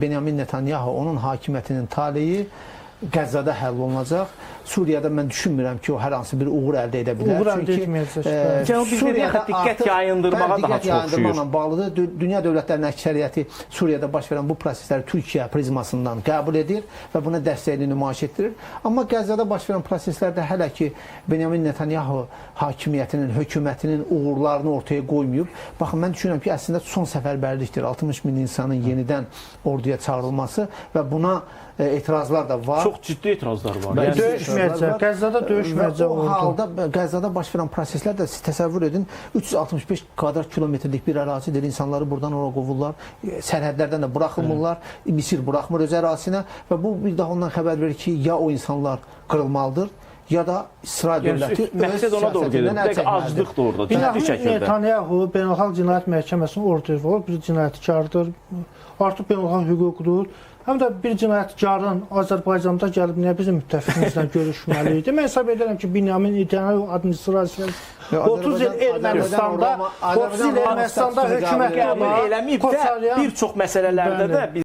Benyamin Netanyahu, onun hakimiyyətinin taleyi Qəzzada həll olunacaq. Suriyada mən düşünmürəm ki, o hər hansı bir uğur əldə edə bilər. Uğur əldə etməyəcək. Suriyada diqqət yayındırmağa daha çox oxşuyur. Bağlıdır. Dünya dövlətlərinin əksəriyyəti Suriyada baş verən bu prosesləri Türkiyə prizmasından qəbul edir və buna dəstəyini nümayiş etdirir. Amma Qəzzada baş verən proseslərdə hələ ki Benyamin Netanyahu hakimiyyətinin, hökumətinin uğurlarını ortaya qoymayıb. Baxın, mən düşünürəm ki, əslində son səfərbərlikdir 60 min insanın yenidən orduya çağırılması və buna etirazlar da var. Çox ciddi etirazlar var. Yəni, döyüşməyəcək, Qəzzada döyüşməyəcək. O halda Qəzzada baş verən proseslər də siz təsəvvür edin, 365 kvadrat kilometrlik bir ərazidir. İnsanları buradan ora qovurlar, sərhədlərdən də buraxılmırlar. Misir buraxmır öz ərazisinə və bu bir daha ondan xəbər verir ki, ya o insanlar qırılmalıdır, ya da İsrail dövləti məqsəd ona doğru gedir. Bəlkə aclıq da orada, ciddi şəkildə. Netanyahu Beynəlxalq Cinayət Məhkəməsinin ordusu var, bir cinayətkardır, artıq beynəlxalq hüquqdur. Həm də bir cinayətkarın Azərbaycanda gəlib niyə bizim müttəfiqimizlə görüşməli idi? Mən hesab edirəm ki, Benyamin Netanyahu administrasiyası 30 il Ermənistanda hökumət eləməyib də bir çox məsələlərdə də